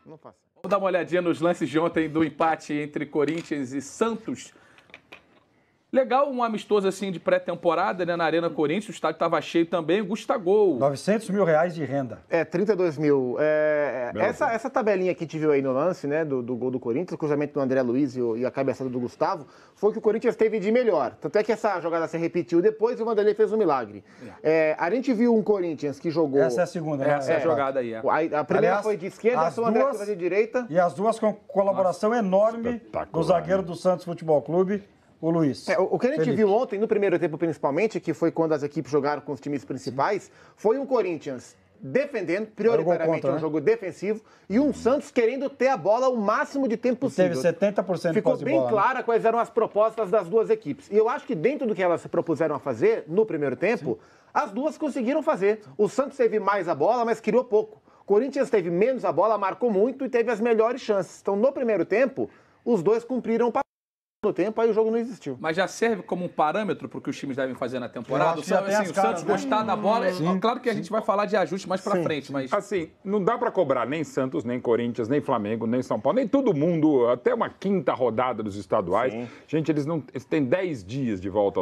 Não faça. Vamos dar uma olhadinha nos lances de ontem do empate entre Corinthians e Santos. Legal, um amistoso assim de pré-temporada, né, na Arena Corinthians, o estádio estava cheio também, Gustavo. R$900 mil de renda. 32 mil. Essa tabelinha que a gente viu aí no lance, né, do gol do Corinthians, o cruzamento do André Luiz e a cabeçada do Gustavo, foi o que o Corinthians teve de melhor. Tanto é que essa jogada se repetiu depois e o Vanderlei fez um milagre. A gente viu um Corinthians que jogou... Essa é a segunda, né? Essa é a jogada aí. A primeira foi de esquerda, o André foi de direita. E as duas com colaboração enorme do zagueiro do Santos Futebol Clube, o Luiz. O que a gente viu ontem, no primeiro tempo principalmente, que foi quando as equipes jogaram com os times principais, foi um Corinthians defendendo, prioritariamente um jogo defensivo, e um Santos querendo ter a bola o máximo de tempo possível. Teve 70% de Ficou posse de bem bola, clara quais eram as propostas das duas equipes. E eu acho que dentro do que elas se propuseram a fazer no primeiro tempo, as duas conseguiram fazer. O Santos teve mais a bola, mas criou pouco. O Corinthians teve menos a bola, marcou muito e teve as melhores chances. Então, no primeiro tempo, os dois cumpriram o papel. No tempo, aí o jogo não existiu. Mas já serve como um parâmetro para o que os times devem fazer na temporada? Assim, o Santos gostar da bola, claro que a gente vai falar de ajuste mais para frente, mas... Assim, não dá para cobrar nem Santos, nem Corinthians, nem Flamengo, nem São Paulo, nem todo mundo, até uma quinta rodada dos estaduais. Sim. Gente, eles têm 10 dias de volta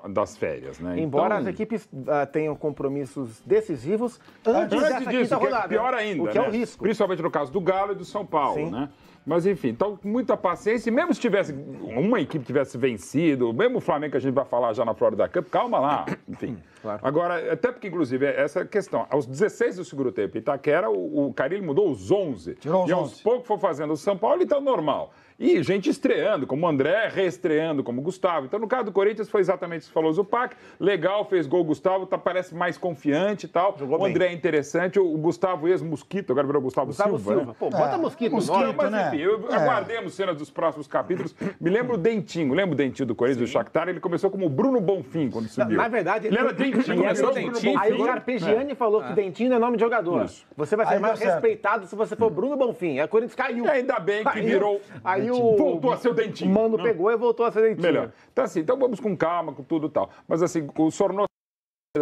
das férias, né? Embora as equipes tenham compromissos decisivos antes dessa quinta rodada. Pior ainda, o que é o risco. Principalmente no caso do Galo e do São Paulo, né? Mas, enfim, então, muita paciência. E mesmo se tivesse uma equipe tivesse vencido, mesmo o Flamengo que a gente vai falar já na Florida Cup, calma lá, enfim. Claro. Agora, até porque, inclusive, essa questão, aos 16 do segundo tempo, Itaquera, o Carille mudou os 11. Tirou os 11. E aos poucos foi fazendo o São Paulo, então normal. E gente estreando, como o André, reestreando, como o Gustavo. Então, no caso do Corinthians, foi exatamente o que falou o Zupac. Legal, fez gol o Gustavo, parece mais confiante e tal. Jogou o André bem. é interessante. O Gustavo ex-Mosquito, agora virou Gustavo Silva. Né? Pô, bota Mosquito no nome. Mas, né? enfim, aguardemos cenas dos próximos capítulos. Me lembro o Dentinho. Lembra o Dentinho do Corinthians, do Shakhtar? Ele começou como Bruno Bonfim quando subiu. Na verdade, ele era Dentinho. Começou Dentinho. Aí o Carpegiani falou que Dentinho não é nome de jogador. Isso. Você vai ser mais respeitado se você for Bruno Bonfim. Aí o Corinthians caiu. E ainda bem que virou... Aí voltou a ser o Dentinho. O Mano pegou e voltou a ser Dentinho. Melhor. Então, assim, vamos com calma, com tudo e tal. Mas, assim, o Sornosa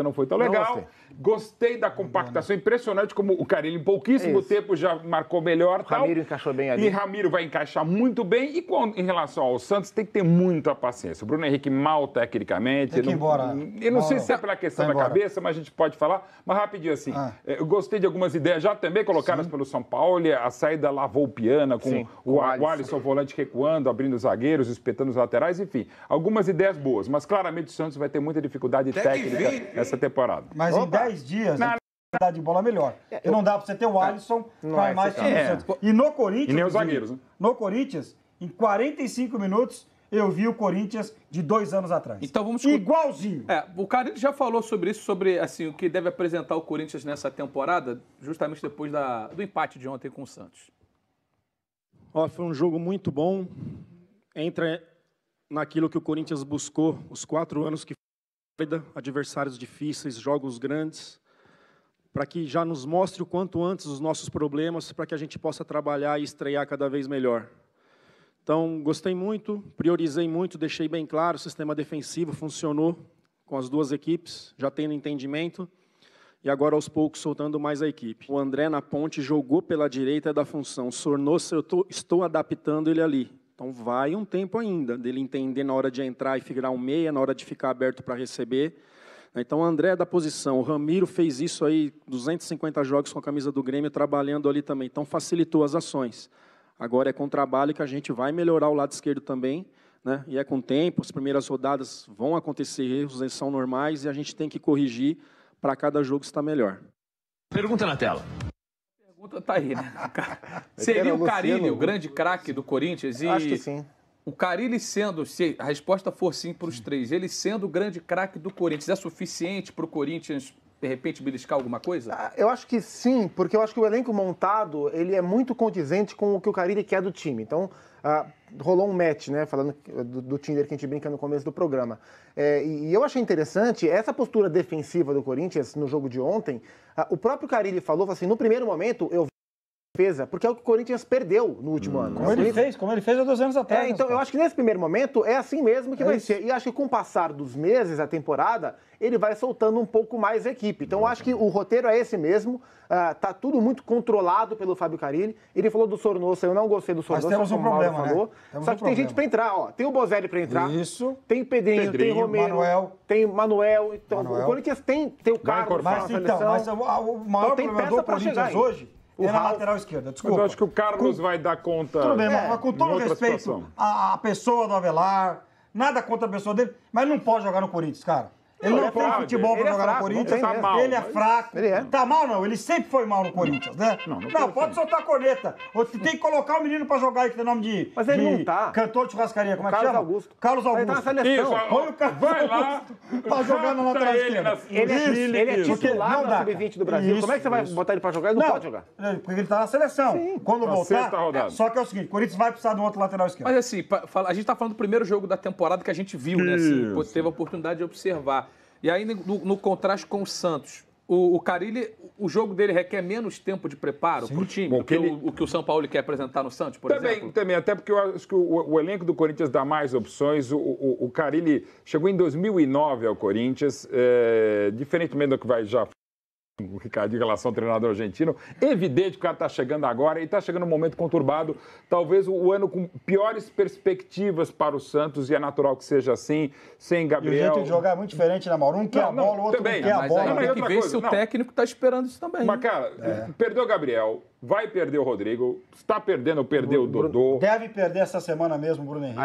não foi tão legal. Gostei da compactação, impressionante como o Carille em pouquíssimo tempo já marcou melhor. O Ramiro encaixou bem ali. E Ramiro vai encaixar muito bem. E em relação ao Santos, tem que ter muita paciência. O Bruno Henrique mal tecnicamente. Tem que ir embora. Eu não sei se é pela questão da cabeça, mas a gente pode falar. Mas rapidinho assim, eu gostei de algumas ideias já também colocadas pelo São Paulo. A saída lavou o piano com o Alisson volante recuando, abrindo os zagueiros, espetando os laterais, enfim. Algumas ideias boas, mas claramente o Santos vai ter muita dificuldade técnica essa temporada. Mas em 10 dias, a qualidade de bola melhor. E não dá pra você ter o Alisson com a mais time do Santos. E no Corinthians... E nem os zagueiros, né? No Corinthians, em 45 minutos, eu vi o Corinthians de 2 anos atrás. Então vamos... Igualzinho. O Carille já falou sobre isso, sobre assim, o que deve apresentar o Corinthians nessa temporada, justamente depois do empate de ontem com o Santos. Foi um jogo muito bom. Entra naquilo que o Corinthians buscou os 4 anos que adversários difíceis, jogos grandes, para que já nos mostre o quanto antes os nossos problemas, para que a gente possa trabalhar e estrear cada vez melhor. Então, gostei muito, priorizei muito, deixei bem claro, o sistema defensivo funcionou com as duas equipes, já tendo entendimento, e agora aos poucos soltando mais a equipe. O André na ponte jogou pela direita da função, Sornosa, eu estou adaptando ele ali. Então, vai um tempo ainda dele entender na hora de entrar e virar um meia, na hora de ficar aberto para receber. Então, o André é da posição. O Ramiro fez isso aí, 250 jogos com a camisa do Grêmio, trabalhando ali também. Então, facilitou as ações. Agora é com trabalho que a gente vai melhorar o lado esquerdo também, né? E é com tempo, as primeiras rodadas vão acontecer erros, eles são normais, e a gente tem que corrigir para cada jogo estar melhor. Pergunta na tela. A pergunta tá aí, né? Seria o Carille o grande craque do Corinthians? Acho que sim. O Carille sendo, se a resposta for sim para os três, ele sendo o grande craque do Corinthians, é suficiente para o Corinthians, de repente, beliscar alguma coisa? Eu acho que sim, porque eu acho que o elenco montado, ele é muito condizente com o que o Carille quer do time. Então, rolou um match, né, falando do Tinder que a gente brinca no começo do programa. E eu achei interessante essa postura defensiva do Corinthians no jogo de ontem. O próprio Carille falou assim, no primeiro momento, eu defesa, porque é o que o Corinthians perdeu no último ano. Como ele fez há 2 anos atrás. Então, eu acho que nesse primeiro momento é assim mesmo que vai ser. E acho que com o passar dos meses, a temporada, ele vai soltando um pouco mais a equipe. Então, eu acho que o roteiro é esse mesmo. Tá tudo muito controlado pelo Fábio Carilli. Ele falou do Sornosa, eu não gostei do Sornosa. Mas temos um problema, falou. Né? Só que tem gente para entrar, ó. Tem o Bozelli para entrar. Isso. Tem Pedrinho, tem Romero. Tem Manuel. Então, o Corinthians tem o Carlos. Mas o maior problema do Corinthians hoje é na lateral esquerda, desculpa. Mas eu acho que o Carlos vai dar conta. Tudo bem, mas com todo respeito à pessoa do Avelar, nada contra a pessoa dele, mas não pode jogar no Corinthians, cara. Ele não tem futebol pra jogar no Corinthians. Ele é fraco. Tá mal, não. Ele sempre foi mal no Corinthians, né? Não, pode soltar a corneta. Tem que colocar o menino pra jogar aí, que tem nome de... Mas ele não tá. Cantor de churrascaria, como é que chama? Carlos Augusto. Ele tá na seleção. Põe o Carlos vai lá pra jogar na lateral esquerda. Ele é titular na Sub-20 do Brasil. Como é que você vai botar ele pra jogar? Ele não pode jogar. Porque ele tá na seleção. Quando voltar... Só que é o seguinte, o Corinthians vai precisar de um outro lateral esquerdo. Mas assim, a gente tá falando do primeiro jogo da temporada que a gente viu, né? Assim, teve a oportunidade de observar. E aí, no contraste com o Santos, o Carilli, o jogo dele requer menos tempo de preparo para o time do que o que o São Paulo quer apresentar no Santos, por exemplo? Também, até porque eu acho que o elenco do Corinthians dá mais opções. O Carilli chegou em 2009 ao Corinthians, diferentemente do que vai já o Ricardo em relação ao treinador argentino. Evidente que o cara está chegando agora e está chegando num momento conturbado. Talvez o ano com piores perspectivas para o Santos, e é natural que seja assim, sem Gabriel. E o jeito de jogar é muito diferente, né, Mauro? Um quer a bola, o outro não quer a bola. Mas tem que ver se o técnico está esperando isso também. Mas, cara, perdeu o Gabriel, vai perder o Rodrigo, está perdendo, perdeu o Dodô. Deve perder essa semana mesmo o Bruno Henrique.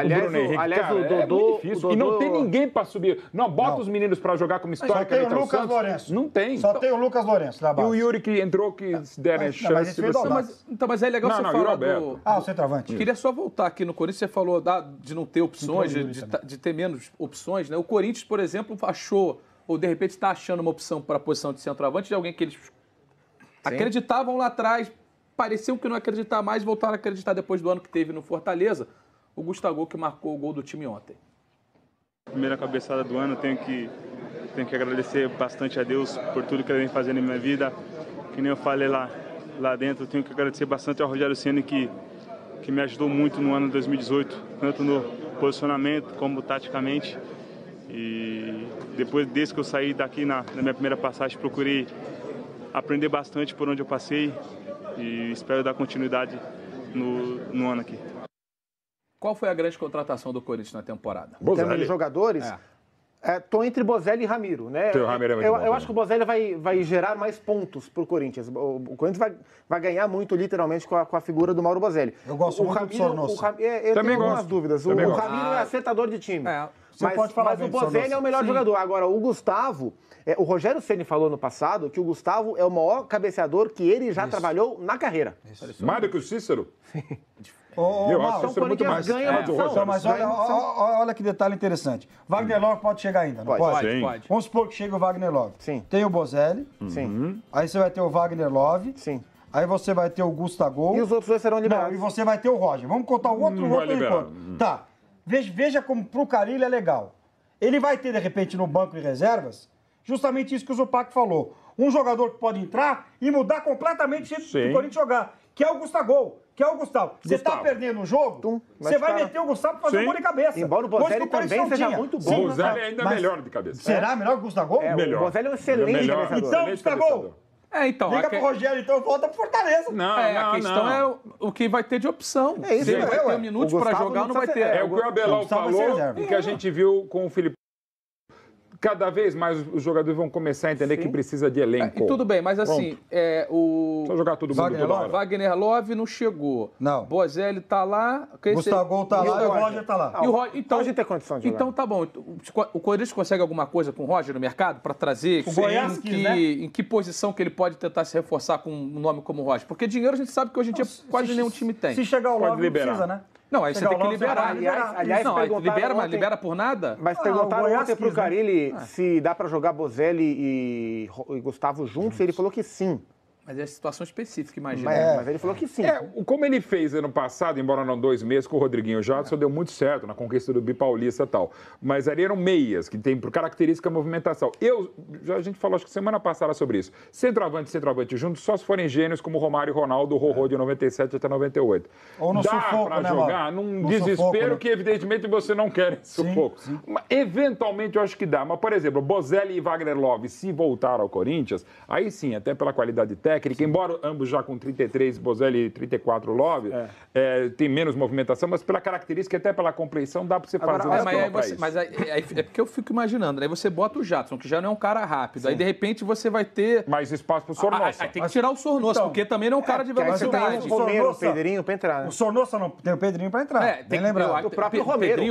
Aliás, cara, o Dodô... É muito difícil. E não tem ninguém para subir. Não, bota os meninos para jogar como histórica. Só tem o Lucas Lourenço. Não tem. Só tem o Lucas Lourenço da base. E o Yuri que entrou, que se derem chance. Mas é legal você falar do... o centroavante. Queria só voltar aqui no Corinthians, você falou de não ter opções, de ter menos opções, né? O Corinthians, por exemplo, achou, ou de repente está achando uma opção para a posição de centroavante de alguém que eles acreditavam lá atrás, pareciam que não acreditar mais, voltaram a acreditar depois do ano que teve no Fortaleza, o Gustavo, que marcou o gol do time ontem. Primeira cabeçada do ano, tenho que agradecer bastante a Deus por tudo que ele vem fazendo na minha vida. Que nem eu falei lá dentro, tenho que agradecer bastante ao Rogério Ceni, que me ajudou muito no ano de 2018, tanto no posicionamento como taticamente. E depois, desde que eu saí daqui na minha primeira passagem, procurei aprender bastante por onde eu passei e espero dar continuidade no ano aqui. Qual foi a grande contratação do Corinthians na temporada? Em termos de jogadores, tô entre Bozelli e Ramiro, né? Eu acho que o Bozelli vai gerar mais pontos pro Corinthians. O Corinthians vai ganhar muito, literalmente, com a figura do Mauro Bozelli. Eu gosto muito do Sornosa. Eu tenho algumas dúvidas. O Ramiro é acertador de time. Mas o Bozelli é o melhor jogador. Agora, o Gustavo... o Rogério Ceni falou no passado que o Gustavo é o maior cabeceador que ele já trabalhou na carreira. Mais do que o Cícero? Eu acho que muito mais. Mas olha que detalhe interessante. Wagner Love pode chegar ainda, não pode? Pode. Vamos supor que chega o Wagner Love. Sim. Tem o Bozelli. Sim. Aí você vai ter o Wagner Love. Sim. Aí você vai ter o Gustavo. E os outros dois serão liberados. Não, e você vai ter o Roger. Vamos contar o outro enquanto. Tá. Veja como pro Carilli é legal. Ele vai ter, de repente, no banco de reservas, justamente isso que o Zupac falou. Um jogador que pode entrar e mudar completamente o jeito do Corinthians jogar, que é o Gustavo. Você tá perdendo um jogo, você vai meter o Gustavo pra fazer um gol de cabeça. Embora o Bozelli também seja muito bom. O Bozelli é ainda melhor de cabeça. Será melhor que o Gustavo? Melhor. O Bozelli é um excelente cabeceador. Então, Gustavo... Então, liga pro Rogério, então volta pro Fortaleza. A questão é o que vai ter de opção. É isso, se ele vai ter minutos para jogar, não vai ter. É o que o Abelão falou e que a gente viu com o Felipe. Cada vez mais os jogadores vão começar a entender que precisa de elenco. E tudo bem, mas assim, Só jogar todo mundo toda hora. Wagner Love não chegou. Não. Bozelli tá lá. Gustavo tá lá e o Roger tá lá. Então, a gente tem condição de jogar. Então tá bom. O Corinthians consegue alguma coisa com o Roger no mercado para trazer? Em que posição que ele pode tentar se reforçar com um nome como o Roger? Porque dinheiro a gente sabe que hoje em dia quase nenhum time tem. Se chegar o Love, não precisa, né? Não, aí você tem que liberar. Aliás, não, mas libera por nada? Mas perguntaram ontem pro Carilli se dá para jogar Bozelli e Gustavo juntos, e ele falou que sim. Mas é situação específica, imagina. Mas ele falou que sim. Como ele fez ano passado, embora não 2 meses, com o Rodriguinho Jadson, deu muito certo na conquista do Bipaulista e tal. Mas ali eram meias, que tem por característica a movimentação. A gente falou, acho que semana passada sobre isso. Centroavante e centroavante juntos, só se forem gênios como Romário e Ronaldo, o Rorô de 97 até 98. Ou no Dá sufoco, pra né, jogar num desespero sufoco, né? que, evidentemente, você não quer esse sufoco. Sim. Mas, eventualmente, eu acho que dá. Mas, por exemplo, Bozelli e Wagner Love, se voltar ao Corinthians, aí sim, até pela qualidade técnica, embora ambos já com 33, Bozelli e 34, Love, tem menos movimentação, mas pela característica, até pela compleição, dá para você fazer mas é porque eu fico imaginando, aí você bota o Jadson, que já não é um cara rápido, sim. Aí de repente você vai ter... mais espaço para o Sornossa. Tem que tirar o Sornossa, então, porque também não é um cara de velocidade. O Pedrinho para entrar, né? O Sornossa não tem o Pedrinho para entrar. Tem que lembrar. O próprio Romero,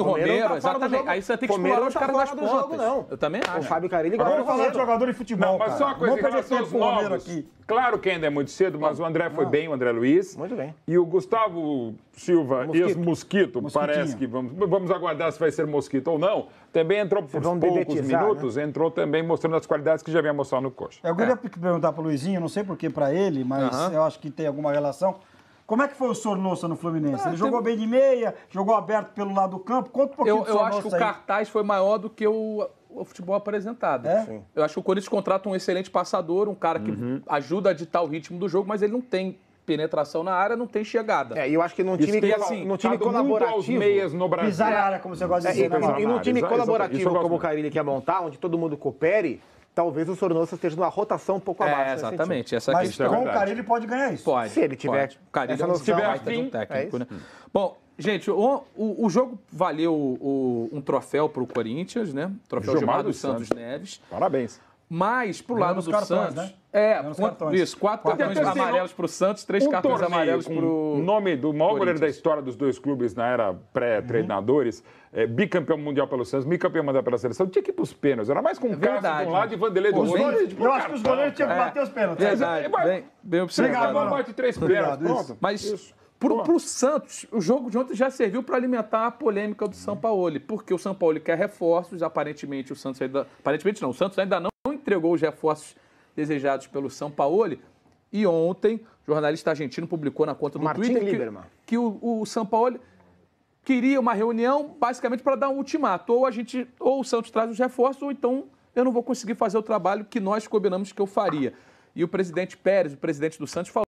exatamente. Aí você vai ter que explorar os caras das pontas. Não. Eu também acho. O Fábio Carilli gosta de falar de jogador de futebol, mas só uma coisa, em relação aos novos, claro que ainda é muito cedo, mas o André foi bem, o André Luiz. Muito bem. E o Gustavo Silva, ex-Mosquito, parece que vamos aguardar se vai ser Mosquito ou não, também entrou por poucos minutos, né? Entrou também mostrando as qualidades que já vinha mostrar no Coxa. Eu queria perguntar para o Luizinho, não sei por que para ele, mas eu acho que tem alguma relação. Como é que foi o Sornossa no Fluminense? Ele jogou bem de meia, jogou aberto pelo lado do campo. Conta um pouquinho do Sornossa. Eu acho que o cartaz foi maior do que o futebol apresentado. Eu acho que o Corinthians contrata um excelente passador, um cara que ajuda a ditar o ritmo do jogo, mas ele não tem penetração na área, não tem chegada. E eu acho que num time, no time colaborativo, meias no Brasil. Pisar na área, como você gosta de dizer. E num time colaborativo como o Carilli quer montar, onde todo mundo coopere, talvez o Sornossa esteja numa rotação um pouco abaixo. Exatamente, essa mas questão. Mas com o Carilli ele pode ganhar isso. Pode. Se ele tiver. O Carilli tiver afim, técnico, né? Bom, gente, o jogo valeu um troféu para o Corinthians, né? Troféu Gilmar dos Santos Neves. Parabéns. Mas, pro lado do Santos... Né? Isso, 4 cartões amarelos pro Santos, 3 cartões amarelos pro... O nome do maior goleiro da história dos dois clubes na era pré-treinadores, bicampeão mundial pelo Santos, bicampeão mundial pela seleção, tinha que ir pros pênaltis. Era mais com o Cássio de um lado e Vanderlei do outro. Eu acho que os goleiros tinham que bater os pênaltis. Verdade, bem observado. Não bate 3 pênaltis, pronto. Mas... Pro Santos, o jogo de ontem já serviu para alimentar a polêmica do Sampaoli, porque o Sampaoli quer reforços, aparentemente o Santos ainda... Aparentemente não, o Santos ainda não entregou os reforços desejados pelo Sampaoli, e ontem o jornalista argentino publicou na conta do Twitter que o Sampaoli queria uma reunião basicamente para dar um ultimato, ou o Santos traz os reforços, ou então eu não vou conseguir fazer o trabalho que nós combinamos que eu faria. E o presidente Pérez, o presidente do Santos, falou